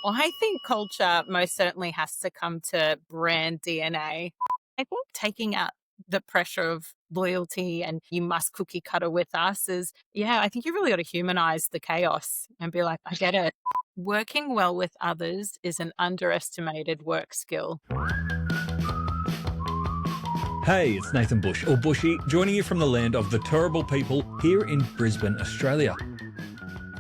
Well, I think culture most certainly has to come to brand DNA. I think taking out the pressure of loyalty and you must cookie cutter with us is, yeah, I think you really got to humanize the chaos and be like, I get it. Working well with others is an underestimated work skill. Hey, it's Nathan Bush, or Bushy, joining you from the land of the Turrbal people here in Brisbane, Australia.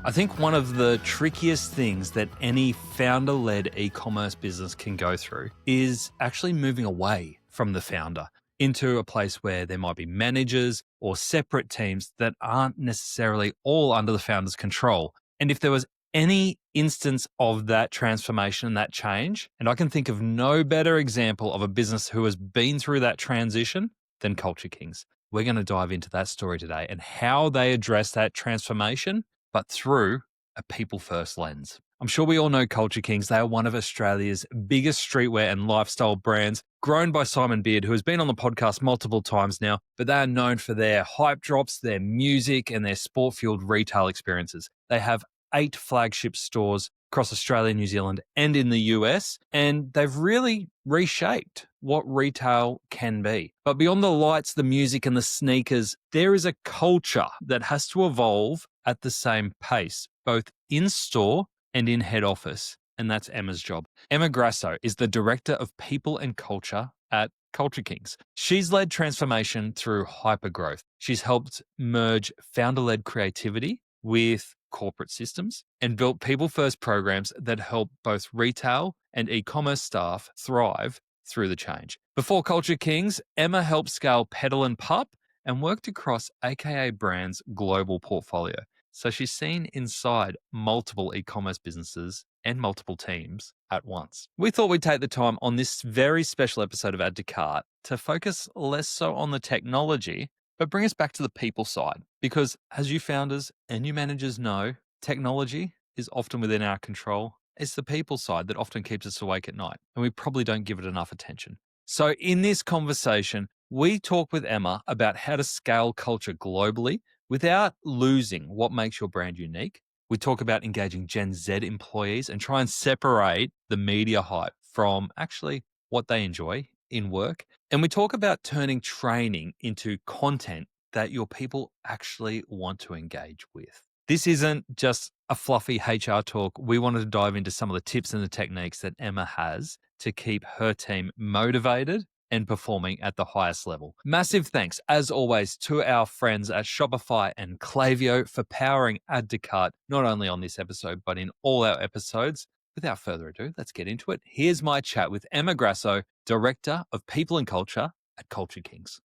I think one of the trickiest things that any founder-led e-commerce business can go through is actually moving away from the founder into a place where there might be managers or separate teams that aren't necessarily all under the founder's control. And if there was any instance of that transformation, that change, and I can think of no better example of a business who has been through that transition than Culture Kings. We're going to dive into that story today and how they address that transformation, but through a people-first lens. I'm sure we all know Culture Kings. They are one of Australia's biggest streetwear and lifestyle brands, grown by Simon Beard, who has been on the podcast multiple times now, but they are known for their hype drops, their music, and their sport-fueled retail experiences. They have 8 flagship stores across Australia, New Zealand, and in the US, and they've really reshaped what retail can be. But beyond the lights, the music, and the sneakers, there is a culture that has to evolve at the same pace, both in store and in head office, and that's Emma's job. Emma Grasso is the Director of People and Culture at Culture Kings. She's led transformation through hypergrowth. She's helped merge founder-led creativity with corporate systems and built people-first programs that help both retail and e-commerce staff thrive through the change. Before Culture Kings, Emma helped scale Pedal and Pup and worked across AKA Brands' global portfolio. So she's seen inside multiple e-commerce businesses and multiple teams at once. We thought we'd take the time on this very special episode of Add to Cart to focus less so on the technology, but bring us back to the people side. Because as you founders and you managers know, technology is often within our control. It's the people side that often keeps us awake at night, and we probably don't give it enough attention. So in this conversation, we talk with Emma about how to scale culture globally without losing what makes your brand unique. We talk about engaging Gen Z employees and try and separate the media hype from actually what they enjoy in work. And we talk about turning training into content that your people actually want to engage with. This isn't just a fluffy HR talk. We wanted to dive into some of the tips and the techniques that Emma has to keep her team motivated and performing at the highest level. Massive thanks, as always, to our friends at Shopify and Klaviyo for powering Add to Cart, not only on this episode, but in all our episodes. Without further ado, let's get into it. Here's my chat with Emma Grasso, Director of People and Culture at Culture Kings.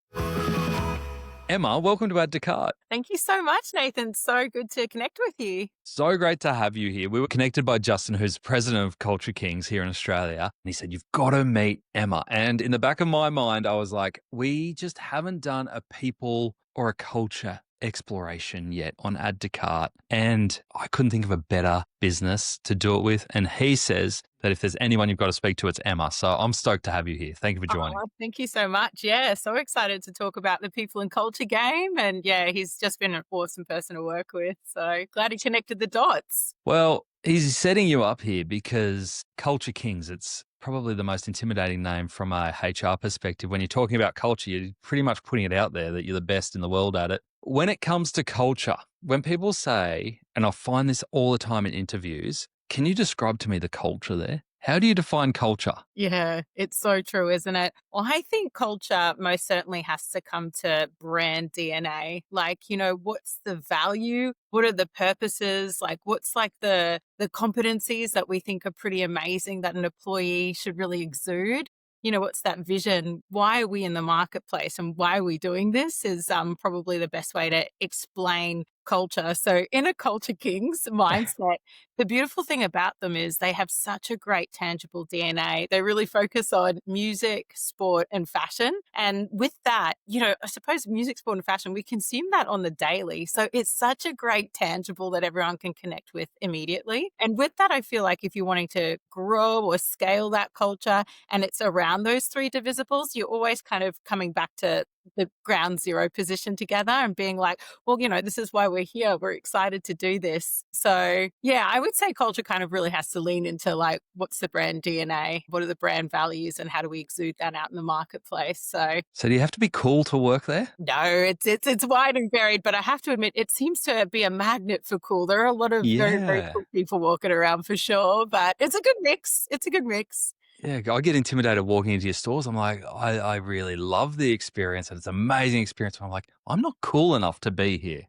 Emma, welcome to Add to Cart. Thank you so much, Nathan. So good to connect with you. So great to have you here. We were connected by Justin, who's president of Culture Kings here in Australia. And he said, you've got to meet Emma. And in the back of my mind, I was like, we just haven't done a people or a culture exploration yet on Add to Cart. And I couldn't think of a better business to do it with. And he says that if there's anyone you've got to speak to, it's Emma. So I'm stoked to have you here. Thank you for joining. Oh, thank you so much. Yeah, so excited to talk about the people and culture game. And yeah, he's just been an awesome person to work with. So glad he connected the dots. Well, he's setting you up here because Culture Kings, it's probably the most intimidating name from a HR perspective. When you're talking about culture, you're pretty much putting it out there that you're the best in the world at it. When it comes to culture, when people say, and I find this all the time in interviews, can you describe to me the culture there? How do you define culture? Yeah, it's so true, isn't it? Well, I think culture most certainly has to come to brand DNA. Like, what's the value? What are the purposes? Like, what's like the competencies that we think are pretty amazing that an employee should really exude? What's that vision? Why are we in the marketplace and why are we doing this is probably the best way to explain culture. So in a Culture Kings mindset, the beautiful thing about them is they have such a great tangible DNA. They really focus on music, sport, and fashion. And with that, I suppose music, sport, and fashion, we consume that on the daily. So it's such a great tangible that everyone can connect with immediately. And with that, I feel like if you're wanting to grow or scale that culture and it's around those 3 divisibles, you're always kind of coming back to the ground zero position together and being like, well, this is why we're here. We're excited to do this. So yeah, I would say culture kind of really has to lean into like, what's the brand DNA? What are the brand values and how do we exude that out in the marketplace? So So do you have to be cool to work there? no, it's wide and varied, but I have to admit, it seems to be a magnet for cool. There are a lot of very, very Yeah. cool people walking around for sure, but it's a good mix. It's a good mix. Yeah, I get intimidated walking into your stores. I'm like, I really love the experience and it's an amazing experience. I'm like, I'm not cool enough to be here.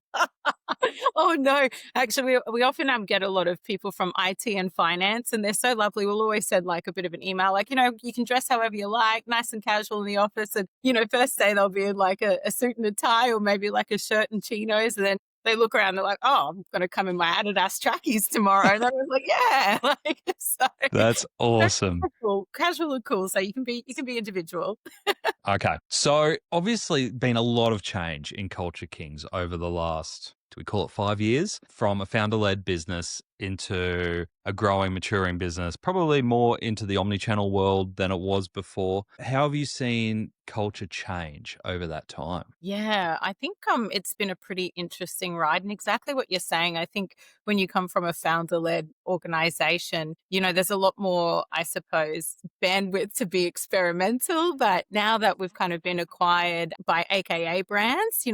Oh no, actually, we often get a lot of people from IT and finance, and they're so lovely. We'll always send like a bit of an email, like, you can dress however you like, nice and casual in the office. And, first day they'll be in like a suit and a tie or maybe like a shirt and chinos. And then they look around, they're like, oh, I'm going to come in my Adidas trackies tomorrow. And I was like, yeah, like, so That's that's awesome. cool, casual and cool. So you can be individual. Okay. So obviously been a lot of change in Culture Kings over the last, do we call it 5 years? From a founder-led business into a growing, maturing business, probably more into the omnichannel world than it was before. How have you seen culture change over that time? Yeah, I think it's been a pretty interesting ride, and exactly what you're saying. I think when you come from a founder-led organization, there's a lot more, I suppose, bandwidth to be experimental. But now that we've kind of been acquired by AKA brands,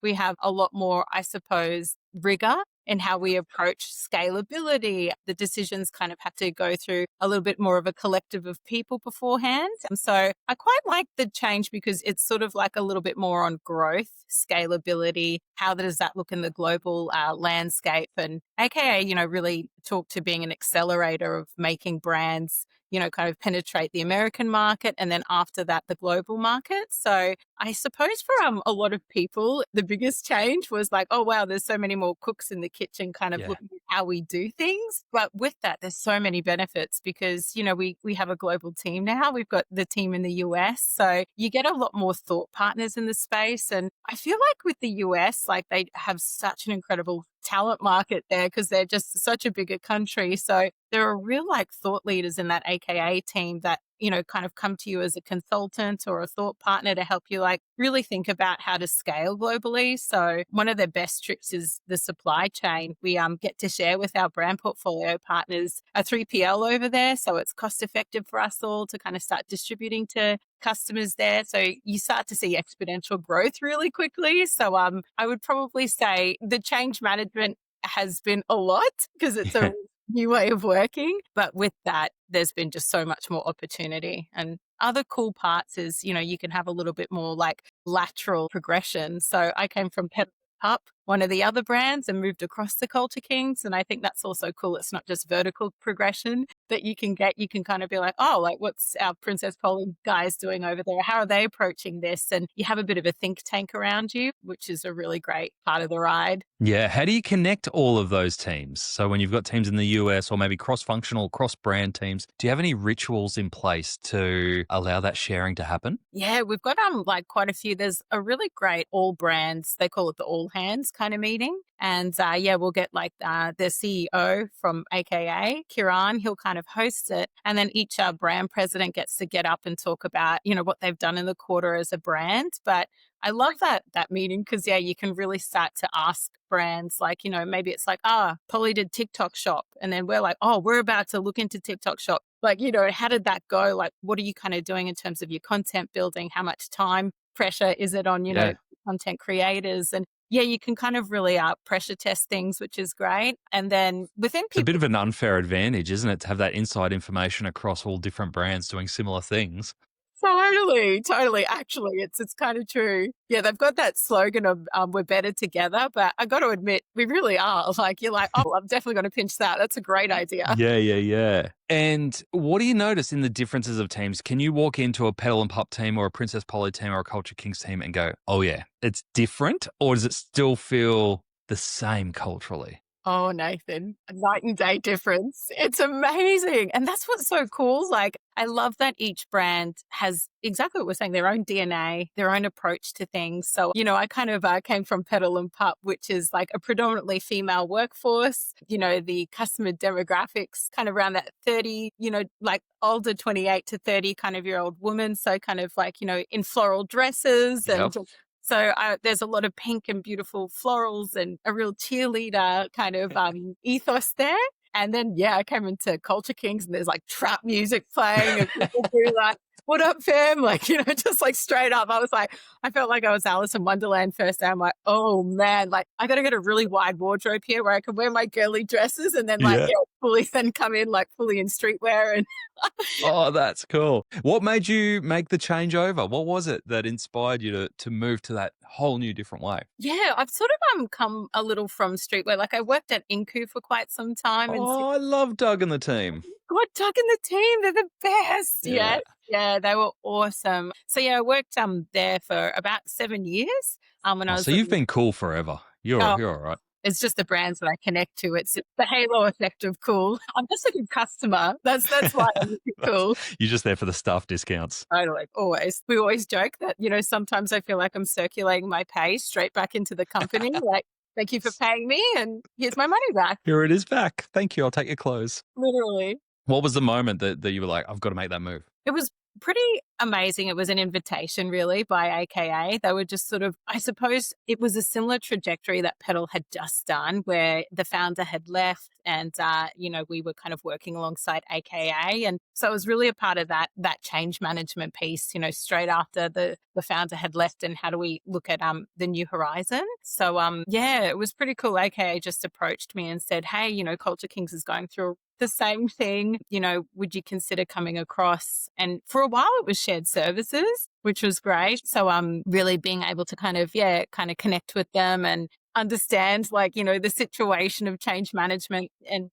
we have a lot more, I suppose, rigor in how we approach scalability. The decisions kind of have to go through a little bit more of a collective of people beforehand. And so I quite like the change because it's sort of like a little bit more on growth, scalability. How does that look in the global landscape? And AKA, really talk to being an accelerator of making brands, kind of penetrate the American market and then after that, the global market. So I suppose for a lot of people, the biggest change was like, oh, wow, there's so many more cooks in the kitchen kind of Yeah. looking at how we do things. But with that, there's so many benefits because, we have a global team now. We've got the team in the US. So you get a lot more thought partners in the space. And I feel like with the US, like they have such an incredible talent market there because they're just such a bigger country. So there are real like thought leaders in that AKA team that, kind of come to you as a consultant or a thought partner to help you like really think about how to scale globally. So one of their best tricks is the supply chain. We get to share with our brand portfolio partners a 3PL over there. So it's cost effective for us all to kind of start distributing to customers there. So you start to see exponential growth really quickly. So I would probably say the change management has been a lot because it's a new way of working. But with that, there's been just so much more opportunity. And other cool parts is, you can have a little bit more like lateral progression. So I came from Pet Pup, one of the other brands, and moved across to Culture Kings. And I think that's also cool. It's not just vertical progression that you can get. You can kind of be like, oh, like what's our Princess Polly guys doing over there? How are they approaching this? And you have a bit of a think tank around you, which is a really great part of the ride. Yeah. How do you connect all of those teams? So when you've got teams in the US or maybe cross-functional, cross-brand teams, do you have any rituals in place to allow that sharing to happen? Yeah, we've got like quite a few. There's a really great all brands, they call it the all hands kind of meeting. And yeah, we'll get like the CEO from AKA, Kiran, he'll kind of host it. And then each brand president gets to get up and talk about, what they've done in the quarter as a brand. But I love that meeting because, yeah, you can really start to ask brands like, maybe it's like, Polly did TikTok shop. And then we're like, oh, we're about to look into TikTok shop. Like, how did that go? Like, what are you kind of doing in terms of your content building? How much time pressure is it on, Yeah. content creators? And yeah, you can kind of really pressure test things, which is great. And then within It's a bit people, of an unfair advantage, isn't it, to have that inside information across all different brands doing similar things? totally. Actually, it's kind of true. Yeah, they've got that slogan of "We're better together," but I got to admit, we really are. Like, you're like, oh, I'm definitely going to pinch that. That's a great idea. Yeah. And what do you notice in the differences of teams? Can you walk into a Petal and Pup team or a Princess Polly team or a Culture Kings team and go, oh yeah, it's different? Or does it still feel the same culturally? Oh, Nathan, a night and day difference. It's amazing. And that's what's so cool. Like, I love that each brand has exactly what we're saying, their own DNA, their own approach to things. So, I kind of came from Petal and Pup, which is like a predominantly female workforce. The customer demographics kind of around that 30, like older 28 to 30 kind of year old woman. So, kind of like, in floral dresses Yep. and so there's a lot of pink and beautiful florals and a real cheerleader kind of ethos there. And then, yeah, I came into Culture Kings and there's like trap music playing and people do like, what up, fam? Like, just like straight up. I was like, I felt like I was Alice in Wonderland first day. I'm like, oh man, like I got to get a really wide wardrobe here where I can wear my girly dresses and then like, Yeah. yeah, fully then come in like fully in streetwear and Oh, that's cool. What made you make the change over? What was it that inspired you to move to that whole new different way? yeah, I've sort of come a little from streetwear. Like I worked at Inku for quite some time and Oh, I love Doug and the team. God, Doug and the team, they're the best. Yeah. Yes. Yeah, they were awesome. So yeah, I worked there for about 7 years. When I Oh, was so you've living been cool forever. oh, You're all right. it's just the brands that I connect to. It's the halo effect of cool. I'm just a good customer. That's why I'm cool. You're just there for the staff discounts. Totally. Always. We always joke that, sometimes I feel like I'm circulating my pay straight back into the company. Like, thank you for paying me and here's my money back. Here it is back. Thank you. I'll take your clothes. Literally. What was the moment that you were like, I've got to make that move? It was pretty amazing. It was an invitation, really, by AKA. They were just sort of, I suppose it was a similar trajectory that Petal had just done, where the founder had left and, we were kind of working alongside AKA. And so it was really a part of that change management piece, straight after the founder had left and how do we look at the new horizon. So, yeah, it was pretty cool. AKA just approached me and said, hey, Culture Kings is going through the same thing, would you consider coming across? And for a while it was shared services, which was great. So really being able to kind of connect with them and understand like, the situation of change management. And,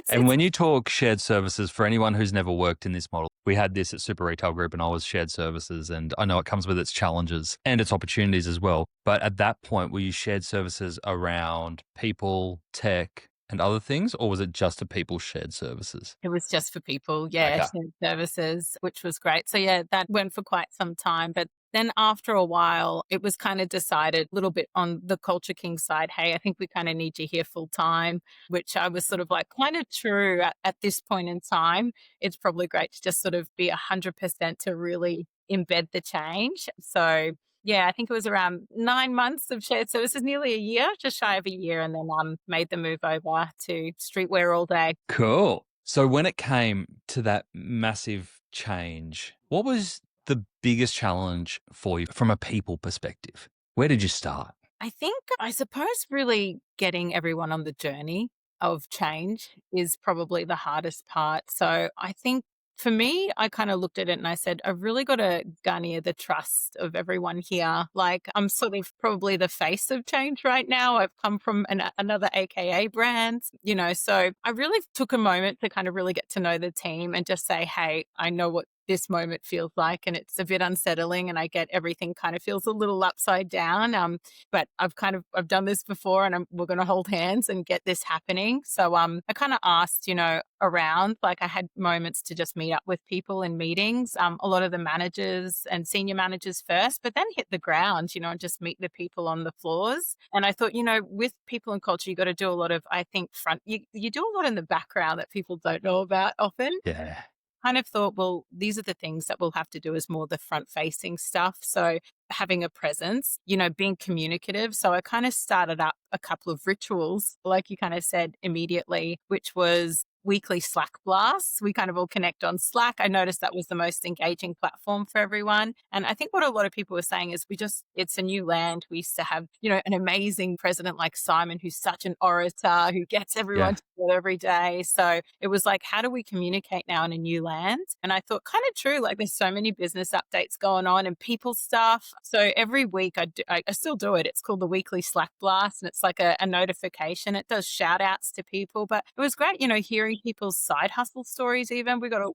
And when you talk shared services, for anyone who's never worked in this model, we had this at Super Retail Group and I was shared services. And I know it comes with its challenges and its opportunities as well. But at that point, were you shared services around people, tech, and other things, or was it just a people shared services? it was just for people, yeah, Okay. shared services, which was great. So yeah, that went for quite some time. But then after a while, it was kind of decided a little bit on the Culture King side, hey, I think we kind of need you here full time, which I was sort of like kind of true at this point in time. It's probably great to just sort of be 100% to really embed the change. So yeah, I think it was around 9 months of shared services, nearly a year, just shy of a year, and then made the move over to streetwear all day. Cool. So when it came to that massive change, what was the biggest challenge for you from a people perspective? Where did you start? I think, I suppose, really getting everyone on the journey of change is probably the hardest part. So I think for me, I kind of looked at it and I said, I've really got to garner the trust of everyone here. Like, I'm sort of probably the face of change right now. I've come from another AKA brand, so I really took a moment to kind of really get to know the team and just say, hey, I know what this moment feels like and it's a bit unsettling and I get everything kind of feels a little upside down. But I've done this before and we're going to hold hands and get this happening. So I kind of asked, around, like I had moments to just meet up with people in meetings, a lot of the managers and senior managers first, but then hit the ground, and just meet the people on the floors. And I thought, with people and culture, you got to do a lot of, I think, you do a lot in the background that people don't know about often. Yeah. Kind of thought, well, these are the things that we'll have to do as more the front facing stuff. So having a presence, being communicative. So I kind of started up a couple of rituals, like you kind of said immediately, which was weekly Slack blasts. We kind of all connect on Slack. I noticed that was the most engaging platform for everyone. And I think what a lot of people were saying is it's a new land. We used to have, an amazing president like Simon, who's such an orator, who gets everyone Yeah. together every day. So it was like, how do we communicate now in a new land? And I thought kind of true, like there's so many business updates going on and people stuff. So every week I still do it. It's called the weekly Slack blast and it's like a notification. It does shout outs to people, but it was great, hearing people's side hustle stories even. We got a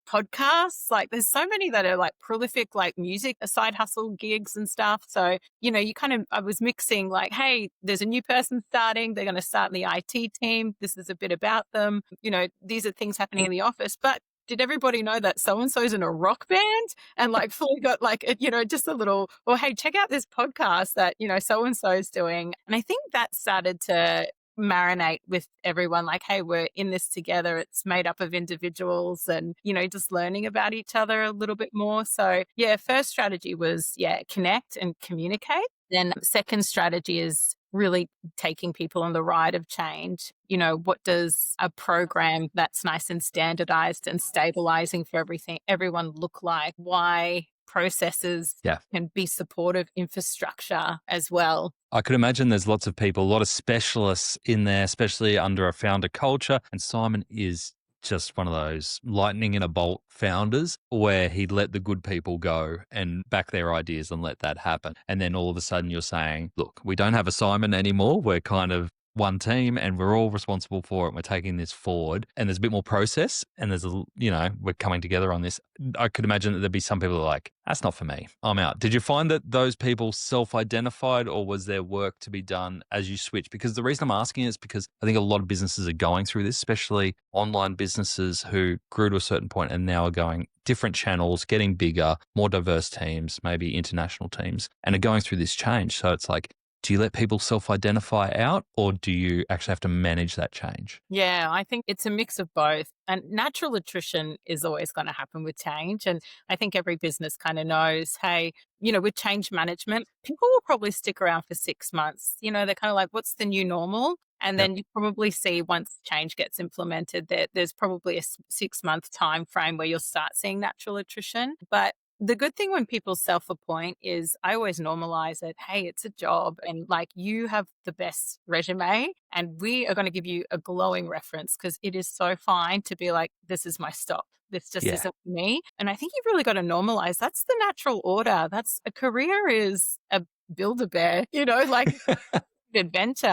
podcasts. Like there's so many that are like prolific, like music, side hustle gigs and stuff. So, you kind of, I was mixing like, hey, there's a new person starting. They're going to start in the IT team. This is a bit about them. These are things happening in the office. But did everybody know that so and so's in a rock band and like fully got like, just a little, or hey, check out this podcast that, so and so's doing. And I think that started to marinate with everyone like, hey, we're in this together. It's made up of individuals and, just learning about each other a little bit more. So, yeah, first strategy was, connect and communicate. Then second strategy is really taking people on the ride of change. What does a program that's nice and standardized and stabilizing for everyone look like? Why processes Yeah. can be supportive infrastructure as well. I could imagine there's lots of people, a lot of specialists in there, especially under a founder culture. And Simon is just one of those lightning in a bolt founders where he'd let the good people go and back their ideas and let that happen. And then all of a sudden you're saying, look, we don't have a Simon anymore. We're kind of one team and we're all responsible for it. We're taking this forward and there's a bit more process and we're coming together on this. I could imagine that there'd be some people that are like, that's not for me. I'm out. Did you find that those people self-identified or was there work to be done as you switch? Because the reason I'm asking is because I think a lot of businesses are going through this, especially online businesses who grew to a certain point and now are going different channels, getting bigger, more diverse teams, maybe international teams, and are going through this change. So it's like, do you let people self-identify out or do you actually have to manage that change? Yeah, I think it's a mix of both. And natural attrition is always going to happen with change. And I think every business kind of knows, hey, with change management, people will probably stick around for 6 months. They're kind of like, what's the new normal? And Yep. then you probably see once change gets implemented that there's probably a 6-month time frame where you'll start seeing natural attrition. But the good thing when people self-appoint is I always normalize it. Hey, it's a job and like you have the best resume and we are going to give you a glowing reference because it is so fine to be like, this is my stop. This just Yeah. isn't for me. And I think you've really got to normalize. That's the natural order. That's a career is a Build-A-Bear, like adventure.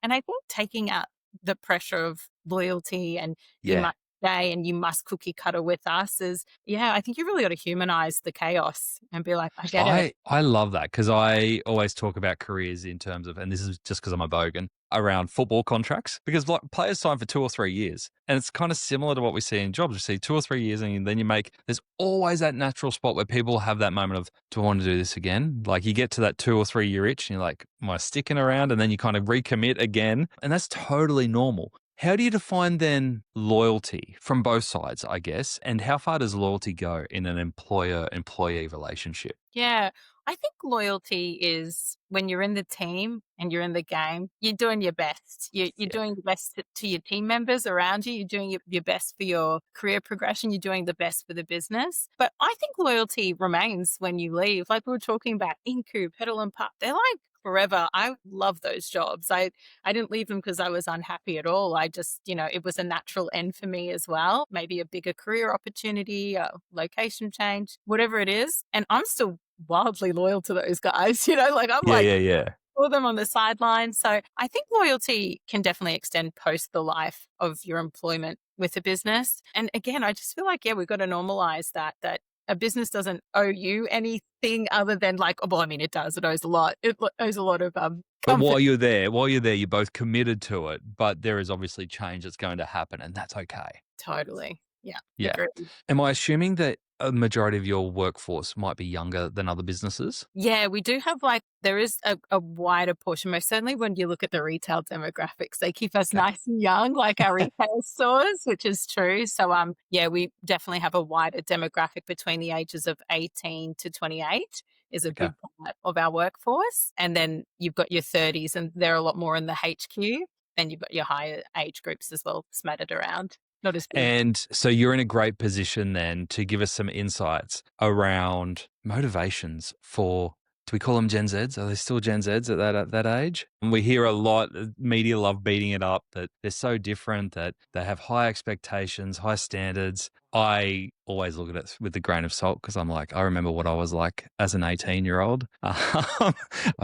And I think taking out the pressure of loyalty and you Yeah. must stay and you must cookie cutter with us is, I think you really got to humanize the chaos and be like, I get it. I love that because I always talk about careers in terms of, and this is just because I'm a bogan, around football contracts because like players sign for 2 or 3 years. And it's kind of similar to what we see in jobs. We see 2 or 3 years and then there's always that natural spot where people have that moment of, do I want to do this again? Like you get to that 2 or 3 year itch and you're like, am I sticking around? And then you kind of recommit again. And that's totally normal. How do you define then loyalty from both sides, I guess? And how far does loyalty go in an employer-employee relationship? Yeah. I think loyalty is when you're in the team and you're in the game, you're doing your best. You're Yeah. doing the best to your team members around you. You're doing your best for your career progression. You're doing the best for the business. But I think loyalty remains when you leave. Like we were talking about Inku, Pedal and Pup, they're like forever. I love those jobs. I didn't leave them because I was unhappy at all. I just, it was a natural end for me as well. Maybe a bigger career opportunity, a location change, whatever it is. And I'm still wildly loyal to those guys, like I'm Yeah, like yeah, yeah. for them on the sidelines. So I think loyalty can definitely extend post the life of your employment with a business. And again, I just feel like, we've got to normalize that a business doesn't owe you anything other than like, oh, well, I mean, it does. It owes a lot. It owes a lot of But comfort. while you're there, you're both committed to it, but there is obviously change that's going to happen and that's okay. Totally. Yeah. Yeah. Agreed. Am I assuming that a majority of your workforce might be younger than other businesses? Yeah, we do have there is a wider portion, most certainly when you look at the retail demographics, they keep us Okay. nice and young, like our retail stores, which is true. So, we definitely have a wider demographic between the ages of 18 to 28 is a Okay. big part of our workforce. And then you've got your 30s and they're a lot more in the HQ. And you've got your higher age groups as well smattered around. Not as big. And so you're in a great position then to give us some insights around motivations for, do we call them Gen Zs? Are they still Gen Zs at that age? And we hear a lot, media love beating it up, that they're so different, that they have high expectations, high standards. I always look at it with a grain of salt because I'm like, I remember what I was like as an 18-year-old. I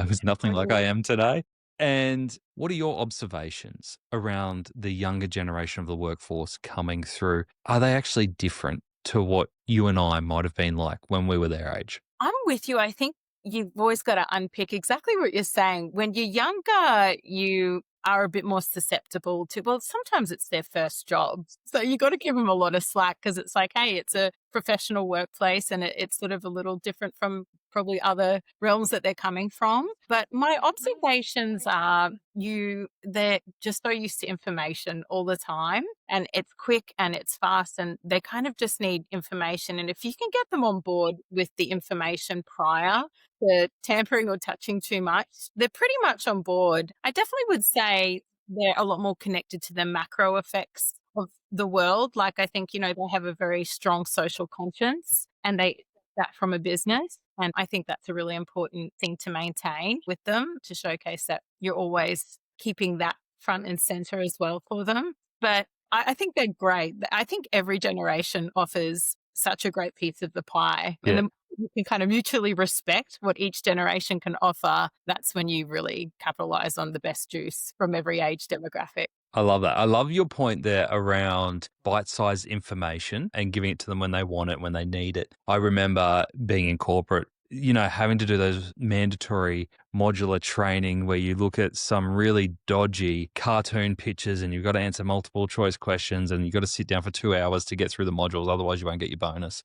was nothing like I am today. And what are your observations around the younger generation of the workforce coming through? Are they actually different to what you and I might have been like when we were their age. I'm with you. I think you've always got to unpick exactly what you're saying. When you're younger, you are a bit more susceptible to, well, sometimes it's their first job. So you got to give them a lot of slack because it's like, hey, it's a professional workplace and it's sort of a little different from probably other realms that they're coming from. But my observations are they're just so used to information all the time and it's quick and it's fast and they kind of just need information. And if you can get them on board with the information prior to tampering or touching too much, they're pretty much on board. I definitely would say they're a lot more connected to the macro effects of the world. Like I think, they have a very strong social conscience and they that from a business. And I think that's a really important thing to maintain with them to showcase that you're always keeping that front and center as well for them. But I think they're great. I think every generation offers such a great piece of the pie. And Yeah. then you can kind of mutually respect what each generation can offer. That's when you really capitalize on the best juice from every age demographic. I love that. I love your point there around bite-sized information and giving it to them when they want it, when they need it. I remember being in corporate, having to do those mandatory modular training where you look at some really dodgy cartoon pictures and you've got to answer multiple choice questions and you've got to sit down for 2 hours to get through the modules. Otherwise, you won't get your bonus.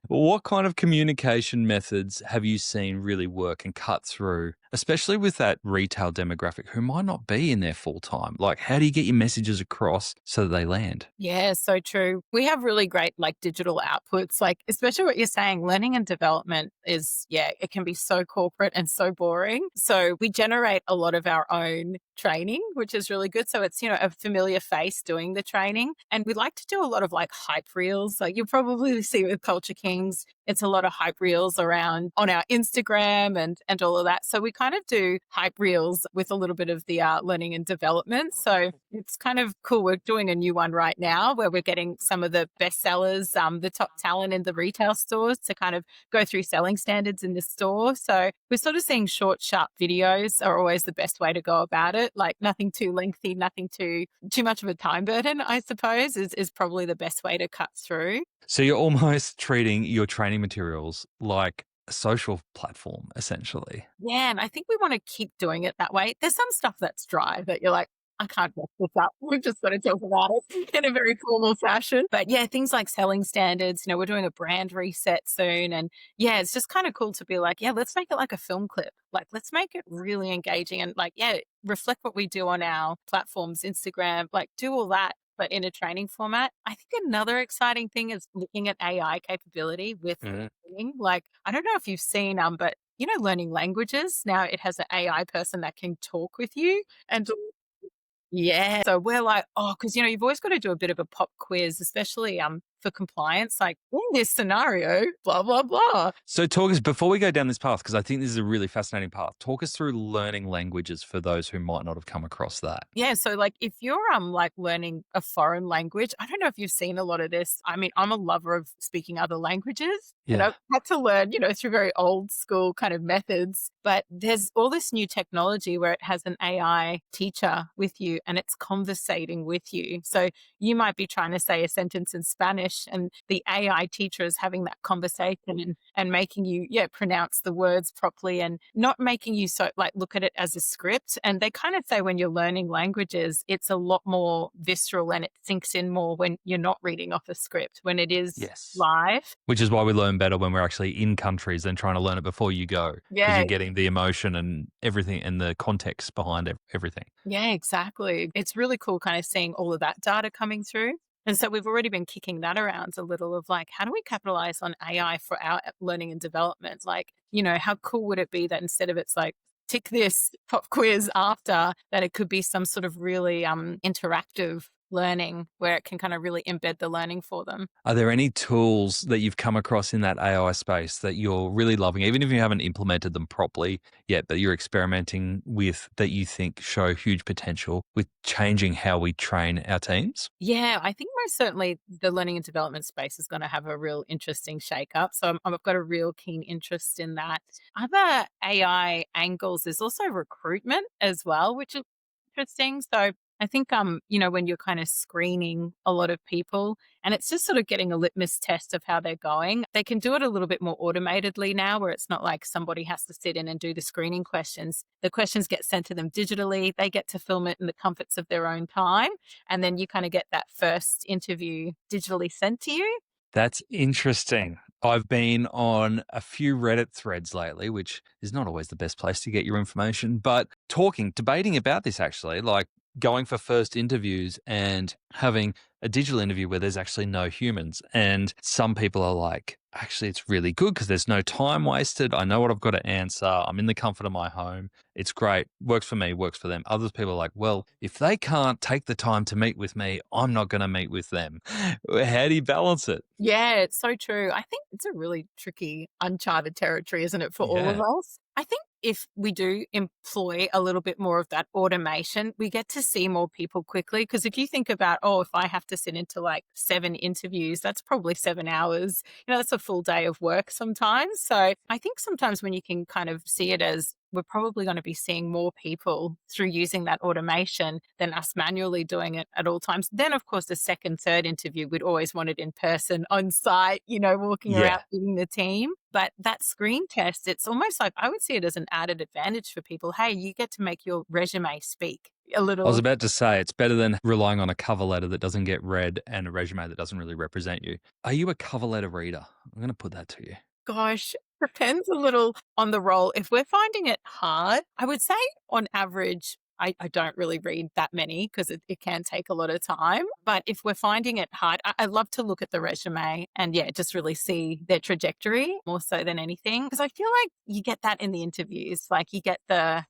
What kind of communication methods have you seen really work and cut through, especially with that retail demographic who might not be in there full time? Like, how do you get your messages across so that they land? Yeah, so true. We have really great digital outputs, especially what you're saying, learning and development is, it can be so corporate and so boring. So we generate a lot of our own training, which is really good. So it's, a familiar face doing the training. And we like to do a lot of hype reels. Like you'll probably see with Culture Kings, it's a lot of hype reels around on our Instagram and all of that. So we kind of do hype reels with a little bit of the learning and development. So it's kind of cool. We're doing a new one right now where we're getting some of the best sellers, the top talent in the retail stores to kind of go through selling standards in the store. So we're sort of seeing short, sharp videos are always the best way to go about it. Like nothing too lengthy, nothing too much of a time burden, I suppose, is probably the best way to cut through. So you're almost treating your training materials like a social platform, essentially. Yeah, and I think we want to keep doing it that way. There's some stuff that's dry that you're like, I can't mess this up. We've just got to talk about it in a very formal fashion. But yeah, things like selling standards, we're doing a brand reset soon. And yeah, it's just kind of cool to be like, yeah, let's make it like a film clip. Like, let's make it really engaging and reflect what we do on our platforms, Instagram, do all that, but in a training format. I think another exciting thing is looking at AI capability with learning. I don't know if you've seen, but learning languages. Now it has an AI person that can talk with you and yeah. So we're like, oh, because you've always got to do a bit of a pop quiz, especially for compliance, like in this scenario, blah, blah, blah. So talk us, before we go down this path, because I think this is a really fascinating path, talk us through learning languages for those who might not have come across that. Yeah. So if you're learning a foreign language, I don't know if you've seen a lot of this. I mean, I'm a lover of speaking other languages. Yeah. Had to learn, through very old school kind of methods. But there's all this new technology where it has an AI teacher with you and it's conversating with you. So you might be trying to say a sentence in Spanish and the AI teacher is having that conversation and making you, pronounce the words properly and not making you so look at it as a script. And they kind of say when you're learning languages, it's a lot more visceral and it sinks in more when you're not reading off a script, when it is live. Which is why we learn better when we're actually in countries than trying to learn it before you go. Because you're getting the emotion and everything and the context behind everything. Yeah, exactly. It's really cool kind of seeing all of that data coming through. And so we've already been kicking that around a little of how do we capitalize on AI for our learning and development? How cool would it be that instead of it's tick this pop quiz after, that it could be some sort of really interactive learning where it can kind of really embed the learning for them. Are there any tools that you've come across in that AI space that you're really loving, even if you haven't implemented them properly yet, but you're experimenting with that you think show huge potential with changing how we train our teams? Yeah, I think most certainly the learning and development space is going to have a real interesting shake-up. So I've got a real keen interest in that. Other AI angles, there's also recruitment as well, which is interesting. So I think, when you're kind of screening a lot of people and it's just sort of getting a litmus test of how they're going, they can do it a little bit more automatedly now where it's not like somebody has to sit in and do the screening questions. The questions get sent to them digitally. They get to film it in the comforts of their own time. And then you kind of get that first interview digitally sent to you. That's interesting. I've been on a few Reddit threads lately, which is not always the best place to get your information, but debating about this actually, like going for first interviews and having a digital interview where there's actually no humans. And some people are like, actually, it's really good because there's no time wasted. I know what I've got to answer. I'm in the comfort of my home. It's great. Works for me, works for them. Other people are like, well, if they can't take the time to meet with me, I'm not going to meet with them. How do you balance it? Yeah, it's so true. I think it's a really tricky, uncharted territory, isn't it, for all of Yeah. us? I think if we do employ a little bit more of that automation, we get to see more people quickly. Because if you think about, if I have to sit into like 7 interviews, that's probably 7 hours. That's a full day of work sometimes. So I think sometimes when you can kind of see it as we're probably going to be seeing more people through using that automation than us manually doing it at all times. Then, of course, the second, third interview, we'd always want it in person, on site, walking around, Yeah. meeting the team. But that screen test, it's almost like I would see it as an added advantage for people. Hey, you get to make your resume speak a I was little. about to say it's better than relying on a cover letter that doesn't get read and a resume that doesn't really represent you. Are you a cover letter reader? I'm going to put that to you. Gosh, depends a little on the role. If we're finding it hard, I would say on average, I don't really read that many because it can take a lot of time. But if we're finding it hard, I love to look at the resume and just really see their trajectory more so than anything. Because I feel like you get that in the interviews, like they get to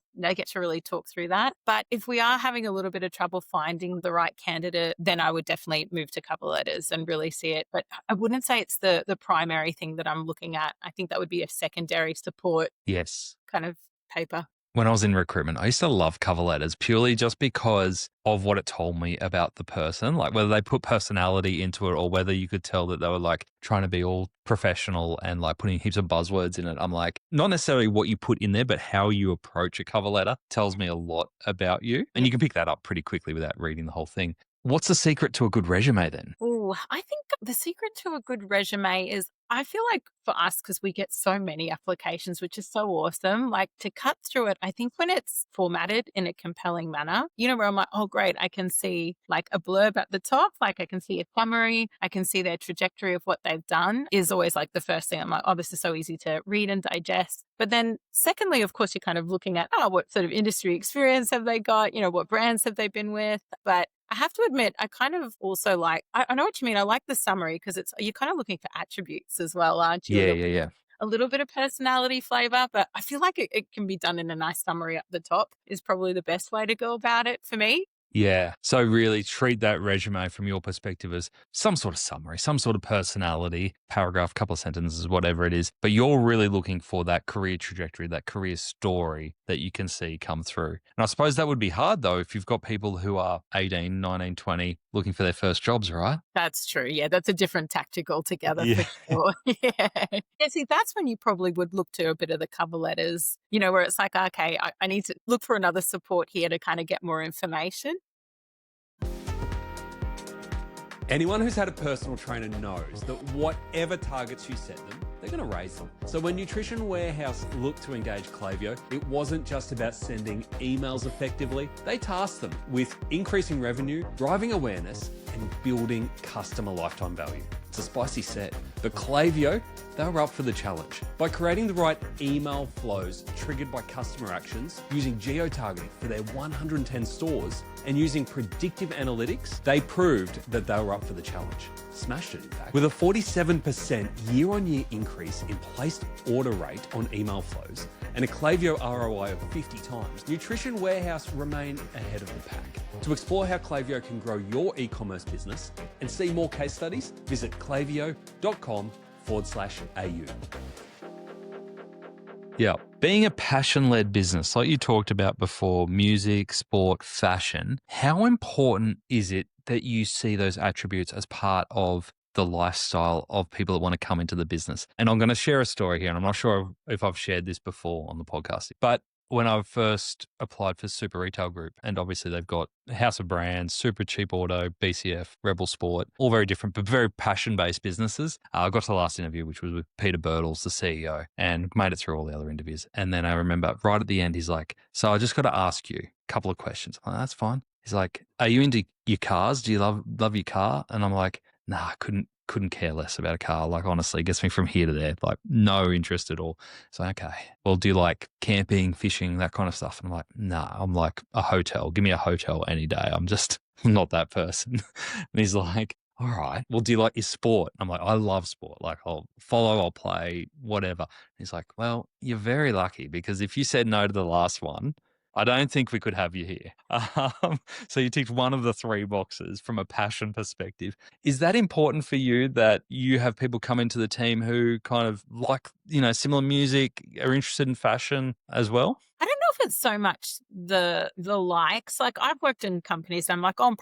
really talk through that. But if we are having a little bit of trouble finding the right candidate, then I would definitely move to cover letters and really see it. But I wouldn't say it's the primary thing that I'm looking at. I think that would be a secondary support Yes. kind of paper. When I was in recruitment, I used to love cover letters purely just because of what it told me about the person, like whether they put personality into it or whether you could tell that they were like trying to be all professional and like putting heaps of buzzwords in it. I'm like, not necessarily what you put in there, but how you approach a cover letter tells me a lot about you. And you can pick that up pretty quickly without reading the whole thing. What's the secret to a good resume then? Oh, I think the secret to a good resume is I feel like for us, because we get so many applications, which is so awesome, like to cut through it, I think when it's formatted in a compelling manner, where I'm like, oh, great, I can see like a blurb at the top, like I can see a summary, I can see their trajectory of what they've done is always like the first thing I'm like, oh, this is so easy to read and digest. But then secondly, of course, you're kind of looking at, what sort of industry experience have they got? What brands have they been with? But I have to admit, I kind of also I know what you mean. I like the summary because you're kind of looking for attributes as well, aren't you? Yeah. A little bit of personality flavor, but I feel like it can be done in a nice summary up the top is probably the best way to go about it for me. Yeah. So really treat that resume from your perspective as some sort of summary, some sort of personality, paragraph, couple of sentences, whatever it is. But you're really looking for that career trajectory, that career story that you can see come through. And I suppose that would be hard though if you've got people who are 18, 19, 20 looking for their first jobs, right? That's true. Yeah, that's a different tactic altogether Yeah. for sure. Yeah. Yeah, see, that's when you probably would look to a bit of the cover letters, where it's like, okay, I need to look for another support here to kind of get more information. Anyone who's had a personal trainer knows that whatever targets you set them, they're going to raise them. So when Nutrition Warehouse looked to engage Klaviyo, it wasn't just about sending emails effectively. They tasked them with increasing revenue, driving awareness, and building customer lifetime value. It's a spicy set. But Klaviyo, they were up for the challenge. By creating the right email flows triggered by customer actions, using geo-targeting for their 110 stores, and using predictive analytics, they proved that they were up for the challenge. Smashed it, in fact. With a 47% year-on-year increase in placed order rate on email flows and a Klaviyo ROI of 50 times, Nutrition Warehouse remain ahead of the pack. To explore how Klaviyo can grow your e-commerce business and see more case studies, visit klaviyo.com/au. Yeah. Being a passion-led business, like you talked about before, music, sport, fashion, how important is it that you see those attributes as part of the lifestyle of people that want to come into the business? And I'm going to share a story here, and I'm not sure if I've shared this before on the podcast, but when I first applied for Super Retail Group, and obviously they've got House of Brands, Super Cheap Auto, BCF, Rebel Sport, all very different, but very passion based businesses. I got to the last interview, which was with Peter Birtles, the CEO, and made it through all the other interviews. And then I remember right at the end, he's like, "So I just got to ask you a couple of questions." I'm like, "That's fine." He's like, "Are you into your cars? Do you love your car?" And I'm like, "Nah, I couldn't care less about a car. Like, honestly, it gets me from here to there. Like, no interest at all." So, okay. "Well, do you like camping, fishing, that kind of stuff?" And I'm like, "Nah, I'm like a hotel. Give me a hotel any day. I'm just not that person." And he's like, "All right. Well, do you like your sport?" I'm like, "I love sport. Like, I'll follow, I'll play, whatever." He's like, "Well, you're very lucky because if you said no to the last one, I don't think we could have you here." So you ticked one of the three boxes from a passion perspective. Is that important for you that you have people come into the team who kind of like, similar music, are interested in fashion as well? I don't know if it's so much the likes. Like I've worked in companies, I'm like, oh,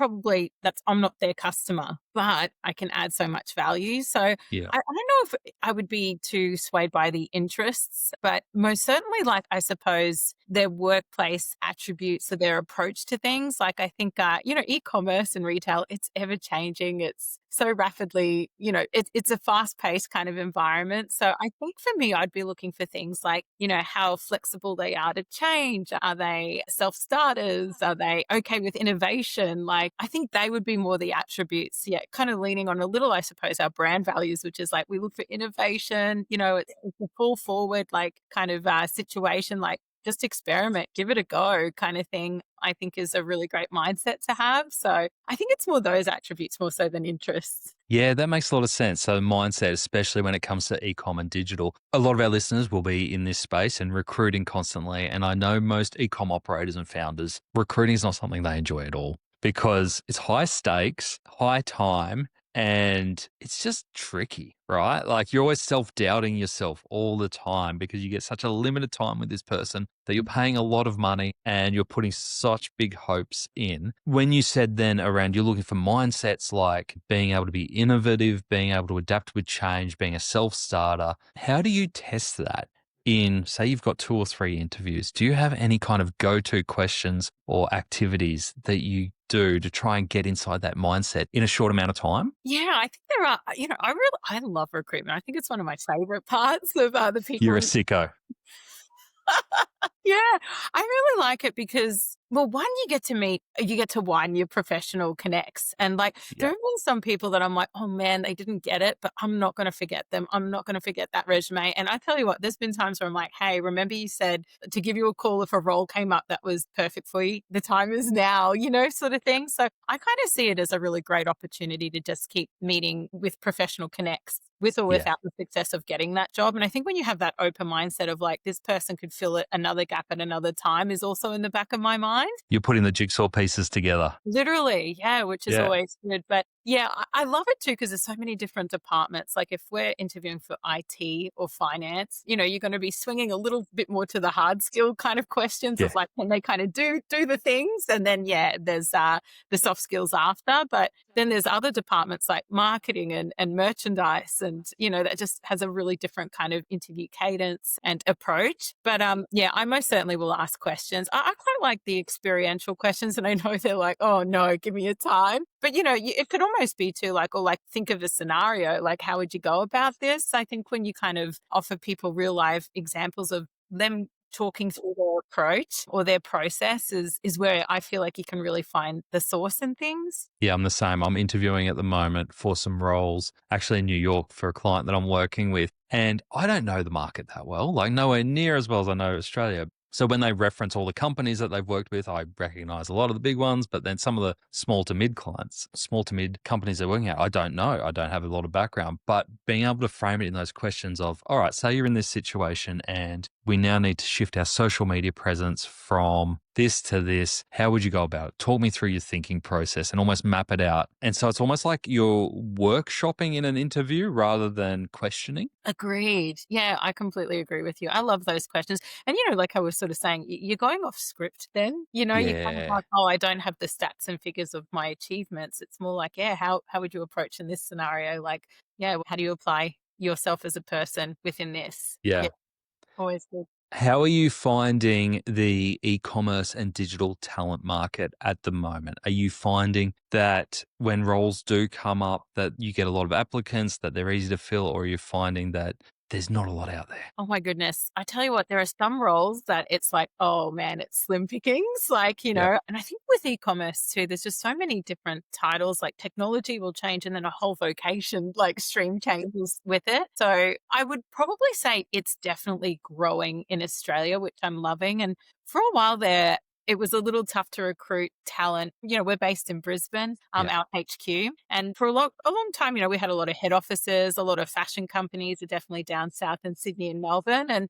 I'm not their customer, but I can add so much value. So Yeah. I don't know if I would be too swayed by the interests, but most certainly, like I suppose their workplace attributes or their approach to things. Like I think, e-commerce and retail, it's ever changing. It's so rapidly, it's a fast paced kind of environment. So I think for me, I'd be looking for things like, how flexible they are to change. Are they self starters? Are they okay with innovation? Like, I think they would be more the attributes. Yeah, kind of leaning on a little, I suppose, our brand values, which is like we look for innovation, it's a full forward, like kind of situation, like just experiment, give it a go kind of thing, I think is a really great mindset to have. So I think it's more those attributes more so than interests. Yeah, that makes a lot of sense. So mindset, especially when it comes to e-com and digital. A lot of our listeners will be in this space and recruiting constantly. And I know most e-com operators and founders, recruiting is not something they enjoy at all because it's high stakes, high time, and it's just tricky, right? Like you're always self-doubting yourself all the time because you get such a limited time with this person that you're paying a lot of money and you're putting such big hopes in. When you said then around you're looking for mindsets like being able to be innovative, being able to adapt with change, being a self-starter, how do you test that? In, say, you've got two or three interviews, do you have any kind of go-to questions or activities that you do to try and get inside that mindset in a short amount of time? Yeah, I think there are, I love recruitment. I think it's one of my favorite parts of the You're a people. sicko. Yeah, I really like it because, well, one, you get to widen your professional connects. And like, there Yeah. have been some people that I'm like, oh man, they didn't get it, but I'm not going to forget them. I'm not going to forget that resume. And I tell you what, there's been times where I'm like, hey, remember you said to give you a call if a role came up that was perfect for you? The time is now, sort of thing. So I kind of see it as a really great opportunity to just keep meeting with professional connects with or Yeah. without the success of getting that job. And I think when you have that open mindset of like, this person could fill it another gap at another time is also in the back of my mind. You're putting the jigsaw pieces together. Literally, yeah, which is Yeah. always good. But yeah, I love it too because there's so many different departments. Like if we're interviewing for IT or finance, you're going to be swinging a little bit more to the hard skill kind of questions Yeah. of like, can they kind of do the things? And then yeah, there's the soft skills after. But then there's other departments like marketing and merchandise, and that just has a really different kind of interview cadence and approach. But yeah, I most certainly will ask questions. I quite like the experiential questions, and I know they're like, oh no, give me a time. But it could almost be too like, or like think of a scenario, like how would you go about this? I think when you kind of offer people real life examples of them talking through their approach or their process is where I feel like you can really find the source in things. Yeah, I'm the same. I'm interviewing at the moment for some roles, actually in New York for a client that I'm working with. And I don't know the market that well, like nowhere near as well as I know Australia. So when they reference all the companies that they've worked with, I recognize a lot of the big ones, but then some of the small to mid clients, small to mid companies they're working at, I don't know. I don't have a lot of background, but being able to frame it in those questions of, all right, say you're in this situation and we now need to shift our social media presence from this to this. How would you go about it? Talk me through your thinking process and almost map it out. And so it's almost like you're workshopping in an interview rather than questioning. Agreed. Yeah, I completely agree with you. I love those questions. And, like I was sort of saying, you're going off script then, you're kind of Yeah. like, oh, I don't have the stats and figures of my achievements. It's more like, yeah, how would you approach in this scenario? Like, yeah, how do you apply yourself as a person within this? Yeah, Yeah. always good. How are you finding the e-commerce and digital talent market at the moment? Are you finding that when roles do come up that you get a lot of applicants, that they're easy to fill, or are you finding that there's not a lot out there? Oh my goodness. I tell you what, there are some roles that it's like, oh man, it's slim pickings. Like, Yeah. and I think with e-commerce too, there's just so many different titles, like technology will change and then a whole vocation like stream changes with it. So I would probably say it's definitely growing in Australia, which I'm loving. And for a while there, it was a little tough to recruit talent. We're based in Brisbane, Yeah. our HQ. And for a long time, we had a lot of head offices, a lot of fashion companies are definitely down south in Sydney and Melbourne. And,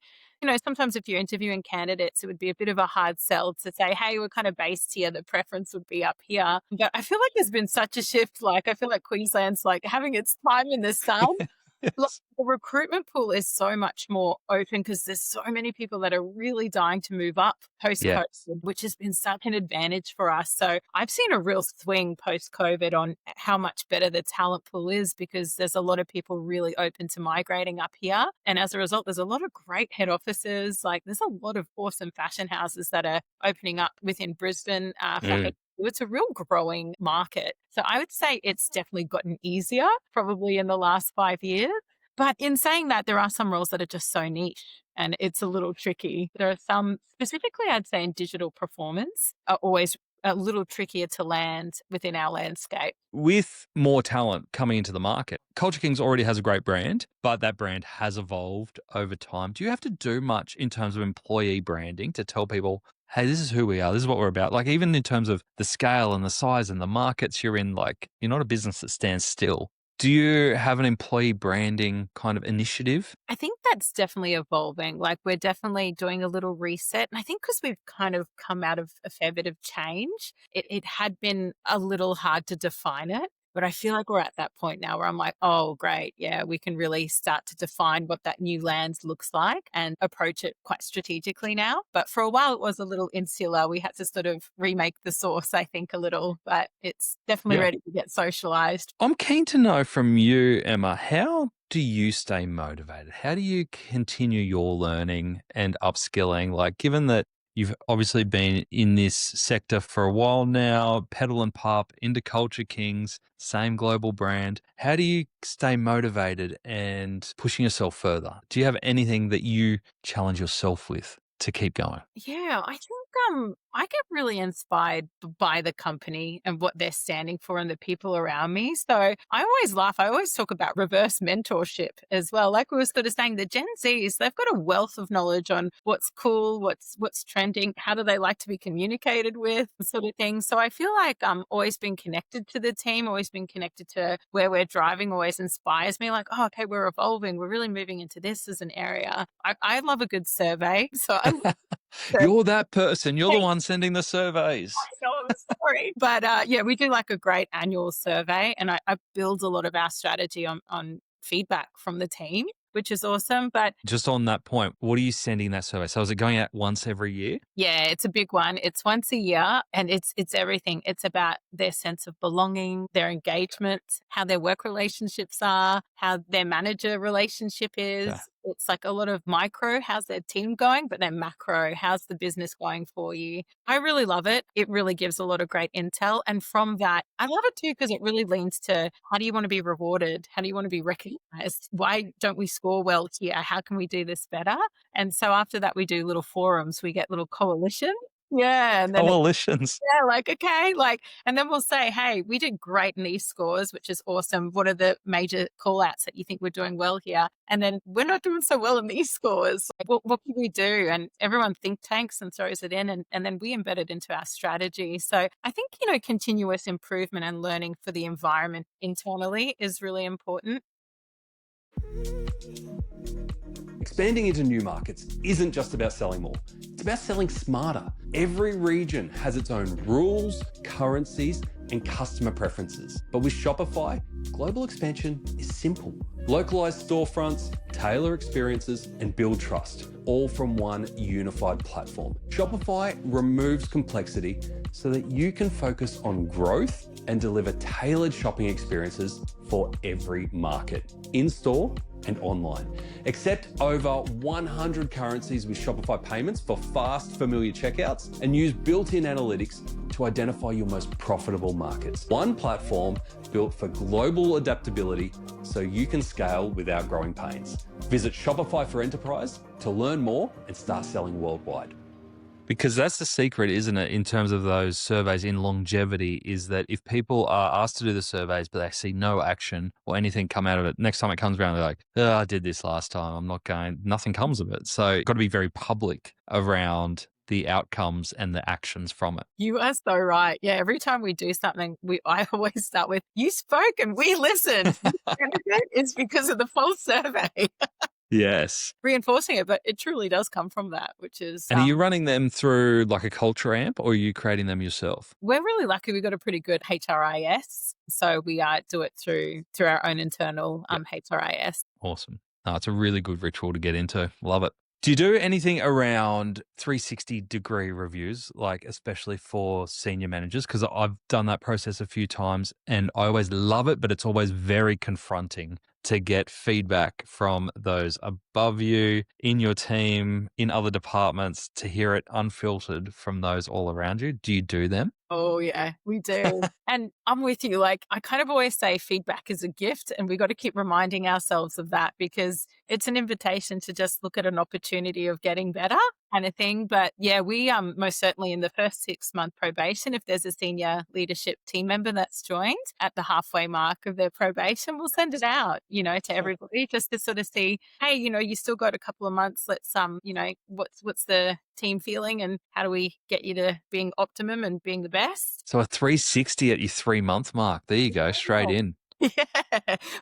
sometimes if you're interviewing candidates, it would be a bit of a hard sell to say, hey, we're kind of based here. The preference would be up here. But I feel like there's been such a shift. Like, I feel like Queensland's like having its time in the sun. Look, Yes. the recruitment pool is so much more open because there's so many people that are really dying to move up Yeah. post-COVID, which has been such an advantage for us. So I've seen a real swing post-COVID on how much better the talent pool is because there's a lot of people really open to migrating up here. And as a result, there's a lot of great head offices. Like there's a lot of awesome fashion houses that are opening up within Brisbane for Mm. it's a real growing market. So I would say it's definitely gotten easier probably in the last 5 years. But in saying that, there are some roles that are just so niche and it's a little tricky. There are some, specifically, I'd say in digital performance, are always a little trickier to land within our landscape. With more talent coming into the market, Culture Kings already has a great brand, but that brand has evolved over time. Do you have to do much in terms of employee branding to tell people, hey, this is who we are, this is what we're about? Like, even in terms of the scale and the size and the markets you're in, like, you're not a business that stands still. Do you have an employee branding kind of initiative? I think that's definitely evolving. Like we're definitely doing a little reset. And I think because we've kind of come out of a fair bit of change, it had been a little hard to define it. But I feel like we're at that point now where I'm like, oh, great. Yeah, we can really start to define what that new land looks like and approach it quite strategically now. But for a while, it was a little insular. We had to sort of remake the sauce, I think, a little, but it's definitely Yeah. ready to get socialized. I'm keen to know from you, Emma, how do you stay motivated? How do you continue your learning and upskilling? Like, given that you've obviously been in this sector for a while now, Pedal and Pup, into Culture Kings, same global brand. How do you stay motivated and pushing yourself further? Do you have anything that you challenge yourself with to keep going? Yeah, I think I get really inspired by the company and what they're standing for and the people around me. So I always laugh. I always talk about reverse mentorship as well. Like we were sort of saying, the Gen Zs, they've got a wealth of knowledge on what's cool, what's trending, how do they like to be communicated with, sort of thing. So I feel like always been connected to the team, always been connected to where we're driving, always inspires me. Like, oh, okay, we're evolving. We're really moving into this as an area. I love a good survey. So I love You're that person. You're the one sending the surveys. know, I'm sorry. But yeah, we do like a great annual survey and I build a lot of our strategy on feedback from the team, which is awesome. But Just on that point, what are you sending that survey? So is it going out once every year? yeah, it's a big one. It's once a year and it's everything. It's about their sense of belonging, their engagement, how their work relationships are, how their manager relationship is. Okay. It's like a lot of micro, how's their team going, but then macro, how's the business going for you? I really love it. It really gives a lot of great intel. And from that, I love it too because it really leans to how do you want to be rewarded? How do you want to be recognized? Why don't we score well here? How can we do this better? And so after that, we do little forums. We get little coalition. Yeah. And then Coalitions. yeah, like, okay, like, and then we'll say, hey, we did great in these scores, which is awesome. What are the major call outs that you think we're doing well here? And then we're not doing so well in these scores. Like, what can we do? And everyone think tanks and throws it in and then we embed it into our strategy. So I think, continuous improvement and learning for the environment internally is really important. Expanding into new markets isn't just about selling more, it's about selling smarter. Every region has its own rules, currencies, and customer preferences. But with Shopify, global expansion is simple. Localized storefronts, tailor experiences, and build trust, all from one unified platform. Shopify removes complexity so that you can focus on growth and deliver tailored shopping experiences for every market, in-store and online. Accept over 100 currencies with Shopify payments for fast, familiar checkouts, and use built-in analytics to identify your most profitable markets. One platform built for global adaptability so you can scale without growing pains. Visit Shopify for Enterprise to learn more and start selling worldwide. Because that's the secret, isn't it, in terms of those surveys in longevity, is that if people are asked to do the surveys, but they see no action or anything come out of it, next time it comes around, they're like, oh, I did this last time. I'm not going, nothing comes of it. So you've got to be very public around the outcomes and the actions from it. You are so right. Yeah, every time we do something, I always start with, you spoke and we listened. And it's because of the full survey. Yes. Reinforcing it, but it truly does come from that, which is... And are you running them through like a culture amp, or are you creating them yourself? We're really lucky. We've got a pretty good HRIS. So we do it through our own internal HRIS. Awesome. No, it's a really good ritual to get into. Love it. Do you do anything around 360-degree reviews, like especially for senior managers? Because I've done that process a few times and I always love it, but it's always very confronting to get feedback from those above you, in your team, in other departments, to hear it unfiltered from those all around you. Do you do them? Oh, yeah, we do. And I'm with you. Like, I kind of always say feedback is a gift, and we got to keep reminding ourselves of that, because it's an invitation to just look at an opportunity of getting better kind of thing. But yeah, we most certainly in the first 6-month probation, if there's a senior leadership team member that's joined at the halfway mark of their probation, we'll send it out, to everybody, just to sort of see, hey, you still got a couple of months. Let's what's the team feeling, and how do we get you to being optimum and being the best? So a 360 at your 3-month mark. There you go, straight in. Yeah,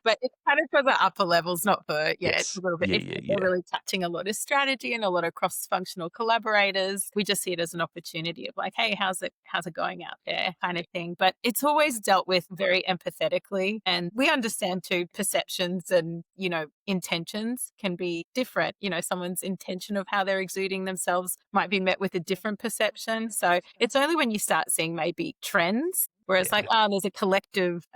but it's kind of for the upper levels, not for, it's a little bit, they're really touching a lot of strategy and a lot of cross-functional collaborators. We just see it as an opportunity of like, hey, how's it going out there kind of thing. But it's always dealt with very empathetically. And we understand too, perceptions and, intentions can be different. Someone's intention of how they're exuding themselves might be met with a different perception. So it's only when you start seeing maybe trends where it's like, there's a collective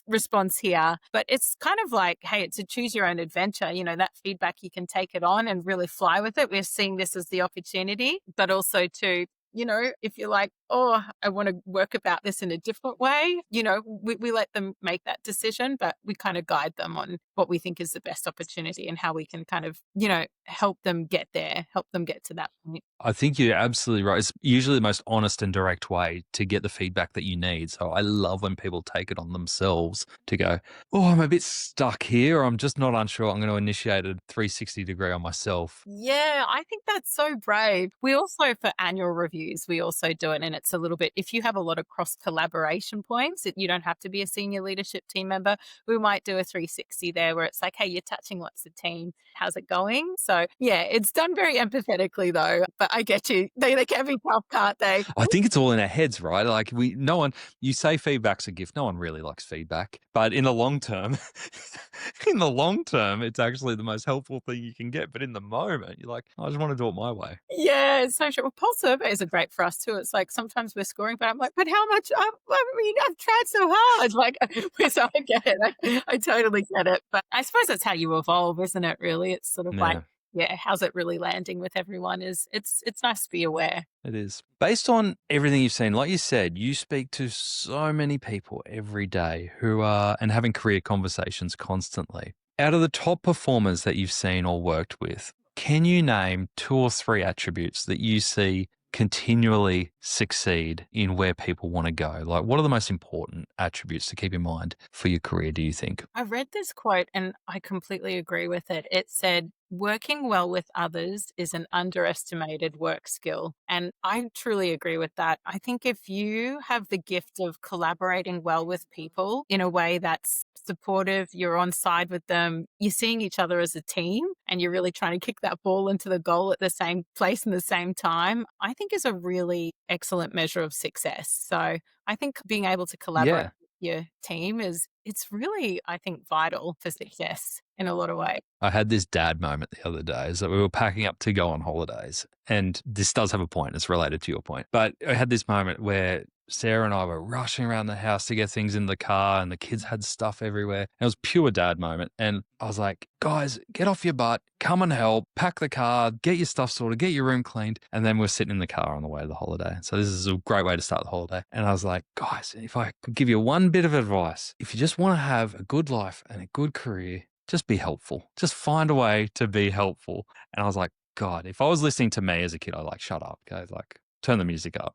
response here. But it's kind of like, hey, it's a choose your own adventure. That feedback, you can take it on and really fly with it. We're seeing this as the opportunity, but also to, if you're like, oh, I want to work about this in a different way, we let them make that decision, but we kind of guide them on what we think is the best opportunity and how we can kind of, help them get there, help them get to that point. I think you're absolutely right. It's usually the most honest and direct way to get the feedback that you need. So I love when people take it on themselves to go, oh, I'm a bit stuck here. I'm just not unsure. I'm going to initiate a 360-degree on myself. Yeah, I think that's so brave. We also, for annual reviews, we also do it. And it's a little bit, if you have a lot of cross collaboration points, you don't have to be a senior leadership team member. We might do a 360 there where it's like, hey, you're touching lots of team. How's it going? So yeah, it's done very empathetically though, but I get you. They can be tough, can't they? I think it's all in our heads, right? Like you say feedback's a gift. No one really likes feedback, but in the long term, it's actually the most helpful thing you can get. But in the moment, you're like, I just want to do it my way. Yeah, it's so true. Well, pulse surveys are great for us too. It's like sometimes we're scoring, but I'm like, but how much? I've tried so hard. Like, so I get it. I totally get it. But I suppose that's how you evolve, isn't it? Really, it's sort of like, how's it really landing with everyone? It's nice to be aware. It is. Based on everything you've seen, like you said, you speak to so many people every day who are and having career conversations constantly. Out of the top performers that you've seen or worked with, can you name 2 or 3 attributes that you see continually succeed in where people want to go? Like, what are the most important attributes to keep in mind for your career, do you think? I read this quote and I completely agree with it. It said, working well with others is an underestimated work skill. And I truly agree with that. I think if you have the gift of collaborating well with people in a way that's supportive, you're on side with them, you're seeing each other as a team, and you're really trying to kick that ball into the goal at the same place in the same time, I think is a really excellent measure of success. So I think being able to collaborate with your team it's really, I think, vital for success in a lot of ways. I had this dad moment the other day is that we were packing up to go on holidays, and this does have a point. It's related to your point, but I had this moment where Sarah and I were rushing around the house to get things in the car, and the kids had stuff everywhere. It was pure dad moment. And I was like, guys, get off your butt, come and help, pack the car, get your stuff sorted, get your room cleaned. And then we're sitting in the car on the way to the holiday. So this is a great way to start the holiday. And I was like, guys, if I could give you one bit of advice, if you just want to have a good life and a good career, just be helpful. Just find a way to be helpful. And I was like, God, if I was listening to me as a kid, I'd like, shut up, guys, like, turn the music up.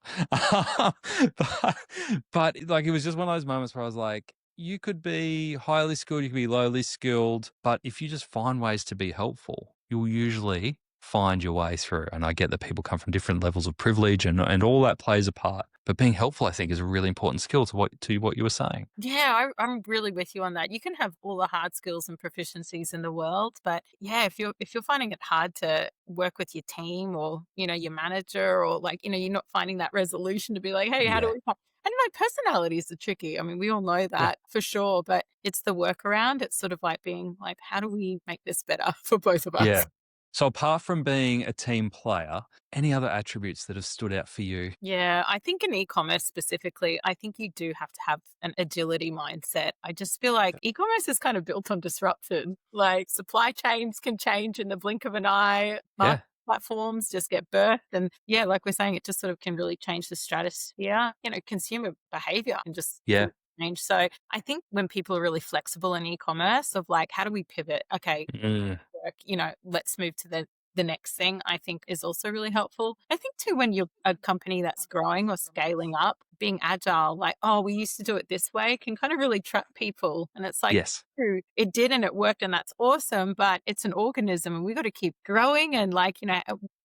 but like, it was just one of those moments where I was like, you could be highly skilled, you could be lowly skilled, but if you just find ways to be helpful, you'll usually find your way through. And I get that people come from different levels of privilege and all that plays a part. But being helpful, I think, is a really important skill to what you were saying. Yeah, I'm really with you on that. You can have all the hard skills and proficiencies in the world, but yeah, if you're finding it hard to work with your team or, your manager, or like, you're not finding that resolution to be like, hey, how do Yeah. we and like personalities are tricky. I mean, we all know Yeah. that for sure, but it's the workaround. It's sort of like being like, how do we make this better for both of us? Yeah. So apart from being a team player, any other attributes that have stood out for you? Yeah, I think in e-commerce specifically, I think you do have to have an agility mindset. I just feel like e-commerce is kind of built on disruption. Like supply chains can change in the blink of an eye. Yeah. Platforms just get birthed. And yeah, like we're saying, it just sort of can really change the stratosphere. Consumer behavior can just Yeah. change. So I think when people are really flexible in e-commerce of like, how do we pivot? Okay, Mm. work, let's move to the next thing, I think is also really helpful. I think too, when you're a company that's growing or scaling up, being agile, like, oh, we used to do it this way, can kind of really trap people. And it's like, Yes. true, it did and it worked and that's awesome, but it's an organism and we got to keep growing and like,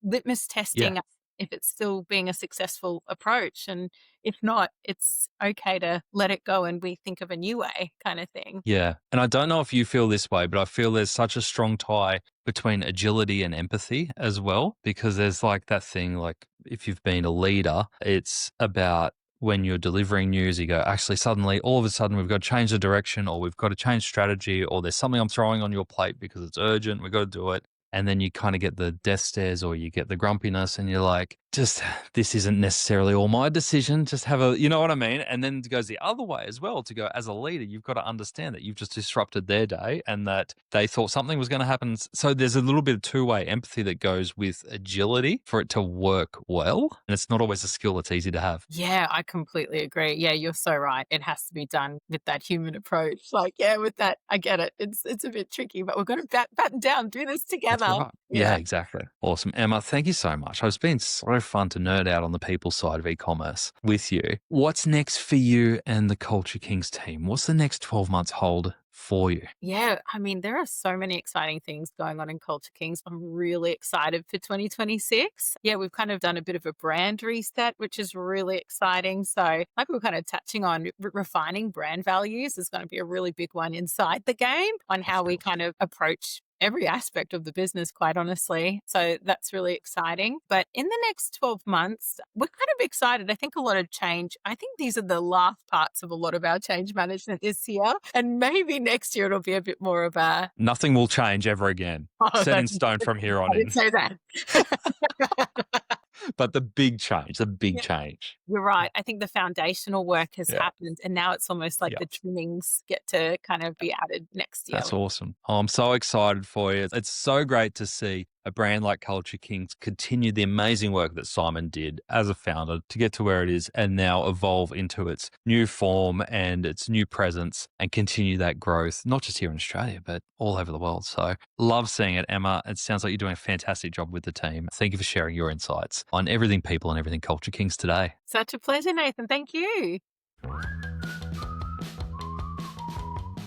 litmus testing Yeah. if it's still being a successful approach. And if not, it's okay to let it go and we think of a new way kind of thing. Yeah. And I don't know if you feel this way, but I feel there's such a strong tie between agility and empathy as well, because there's like that thing, like if you've been a leader, it's about when you're delivering news, you go, actually, suddenly, all of a sudden, we've got to change the direction, or we've got to change strategy, or there's something I'm throwing on your plate because it's urgent. We've got to do it. And then you kind of get the death stares or you get the grumpiness and you're like, just, this isn't necessarily all my decision. Just have you know what I mean? And then it goes the other way as well, to go, as a leader, you've got to understand that you've just disrupted their day and that they thought something was going to happen. So there's a little bit of two-way empathy that goes with agility for it to work well. And it's not always a skill that's easy to have. Yeah, I completely agree. Yeah, you're so right. It has to be done with that human approach. Like, yeah, with that, I get it. It's a bit tricky, but we're going to batten down, do this together. That's right. Yeah, exactly. Awesome. Emma, thank you so much. It's been so fun to nerd out on the people side of e-commerce with you. What's next for you and the Culture Kings team? What's the next 12 months hold for you? Yeah, I mean, there are so many exciting things going on in Culture Kings. I'm really excited for 2026. Yeah, we've kind of done a bit of a brand reset, which is really exciting. So, like we're kind of touching on, refining brand values is going to be a really big one inside the game on how we kind of approach every aspect of the business, quite honestly. So that's really exciting. But in the next 12 months, we're kind of excited. I think a lot of change. I think these are the last parts of a lot of our change management this year. And maybe next year it'll be a bit more of a... Nothing will change ever again. Set in stone from here on I didn't in. say that. But the big change, change. You're right. I think the foundational work has Yeah. happened and now it's almost like Yeah. the trimmings get to kind of be added next year. That's awesome. Oh, I'm so excited for you. It's so great to see a brand like Culture Kings continue the amazing work that Simon did as a founder to get to where it is and now evolve into its new form and its new presence and continue that growth, not just here in Australia, but all over the world. So love seeing it, Emma. It sounds like you're doing a fantastic job with the team. Thank you for sharing your insights on everything people and everything Culture Kings today. Such a pleasure, Nathan. Thank you.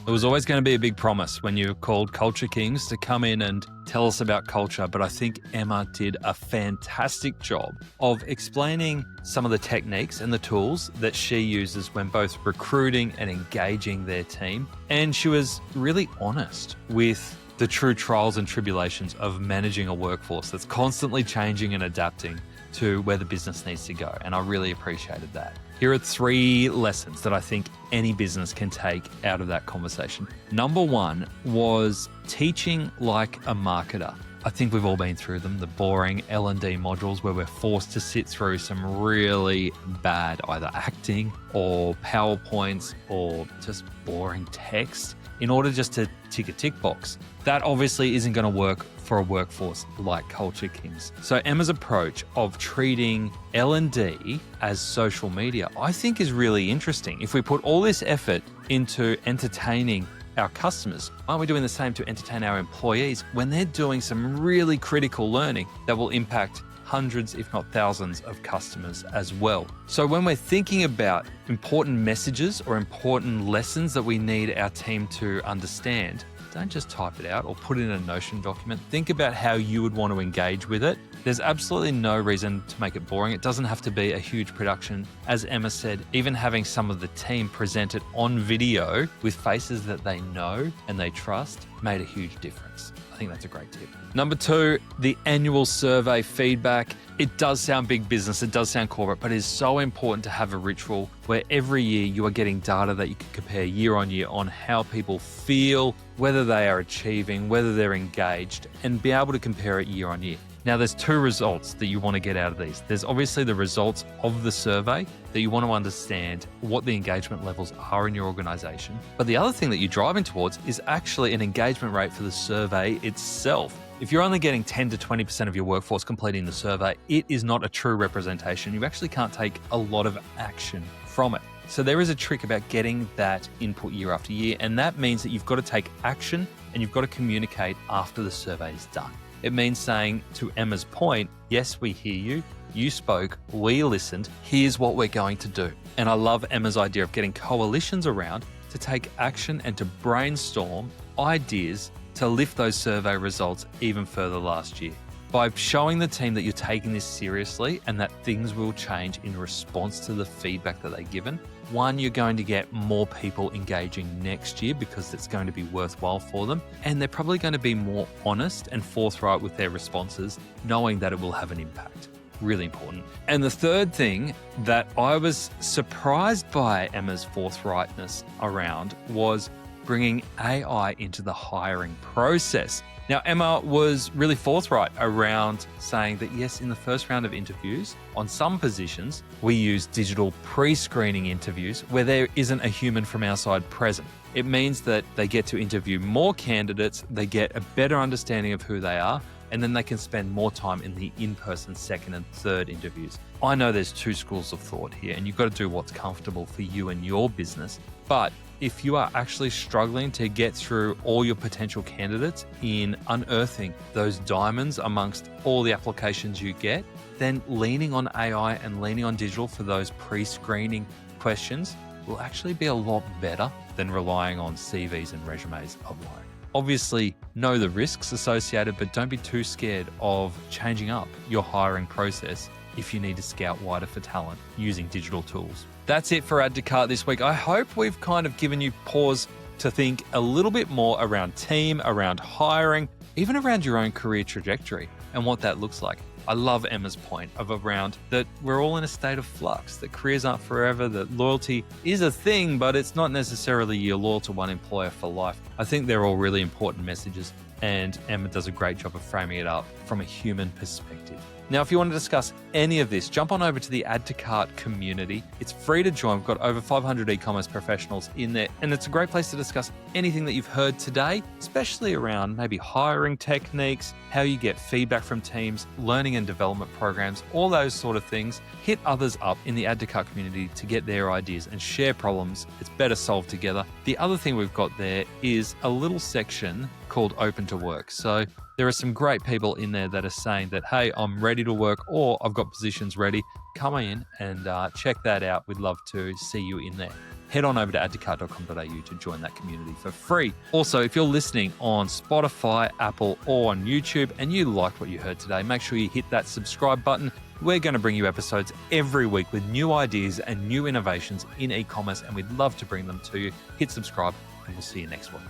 It was always going to be a big promise when you called Culture Kings to come in and tell us about culture, but I think Emma did a fantastic job of explaining some of the techniques and the tools that she uses when both recruiting and engaging their team. And she was really honest with the true trials and tribulations of managing a workforce that's constantly changing and adapting to where the business needs to go. And I really appreciated that. Here are 3 lessons that I think any business can take out of that conversation. Number 1 was teaching like a marketer. I think we've all been through them, the boring L&D modules where we're forced to sit through some really bad either acting or PowerPoints or just boring text in order just to tick a tick box. That obviously isn't going to work for a workforce like Culture Kings. So Emma's approach of treating L&D as social media, I think is really interesting. If we put all this effort into entertaining our customers, aren't we doing the same to entertain our employees when they're doing some really critical learning that will impact hundreds, if not thousands, of customers as well? So when we're thinking about important messages or important lessons that we need our team to understand, don't just type it out or put it in a Notion document. Think about how you would want to engage with it. There's absolutely no reason to make it boring. It doesn't have to be a huge production. As Emma said, even having some of the team present it on video with faces that they know and they trust made a huge difference. I think that's a great tip. Number 2, the annual survey feedback. It does sound big business, it does sound corporate, but it is so important to have a ritual where every year you are getting data that you can compare year on year on how people feel, whether they are achieving, whether they're engaged, and be able to compare it year on year. Now, there's 2 results that you want to get out of these. There's obviously the results of the survey that you want to understand what the engagement levels are in your organization. But the other thing that you're driving towards is actually an engagement rate for the survey itself. If you're only getting 10 to 20% of your workforce completing the survey, it is not a true representation. You actually can't take a lot of action from it. So there is a trick about getting that input year after year, and that means that you've got to take action and you've got to communicate after the survey is done. It means saying, to Emma's point, yes, we hear you. You spoke, we listened. Here's what we're going to do. And I love Emma's idea of getting coalitions around to take action and to brainstorm ideas to lift those survey results even further last year. By showing the team that you're taking this seriously and that things will change in response to the feedback that they're given, one, you're going to get more people engaging next year because it's going to be worthwhile for them. And they're probably going to be more honest and forthright with their responses, knowing that it will have an impact. Really important. And the third thing that I was surprised by Emma's forthrightness around was bringing AI into the hiring process. Now, Emma was really forthright around saying that, yes, in the first round of interviews, on some positions, we use digital pre-screening interviews where there isn't a human from our side present. It means that they get to interview more candidates, they get a better understanding of who they are, and then they can spend more time in the in-person second and third interviews. I know there's 2 schools of thought here, and you've got to do what's comfortable for you and your business. But if you are actually struggling to get through all your potential candidates in unearthing those diamonds amongst all the applications you get, then leaning on AI and leaning on digital for those pre-screening questions will actually be a lot better than relying on CVs and resumes alone. Obviously, know the risks associated, but don't be too scared of changing up your hiring process if you need to scout wider for talent using digital tools. That's it for Add to Cart this week. I hope we've kind of given you pause to think a little bit more around team, around hiring, even around your own career trajectory and what that looks like. I love Emma's point of around that we're all in a state of flux, that careers aren't forever, that loyalty is a thing, but it's not necessarily you're loyal to one employer for life. I think they're all really important messages, and Emma does a great job of framing it up from a human perspective. Now, if you want to discuss any of this, jump on over to the Add to Cart community. It's free to join. We've got over 500 e-commerce professionals in there, and it's a great place to discuss anything that you've heard today, especially around maybe hiring techniques, how you get feedback from teams, learning and development programs, all those sort of things. Hit others up in the Add to Cart community to get their ideas and share problems. It's better solved together. The other thing we've got there is a little section called Open to Work. So there are some great people in there that are saying that, hey, I'm ready to work, or I've got positions ready. Come in and check that out. We'd love to see you in there. Head on over to addtocart.com.au to join that community for free. Also, if you're listening on Spotify, Apple, or on YouTube and you liked what you heard today, make sure you hit that subscribe button. We're going to bring you episodes every week with new ideas and new innovations in e-commerce, and we'd love to bring them to you. Hit subscribe, and we'll see you next week.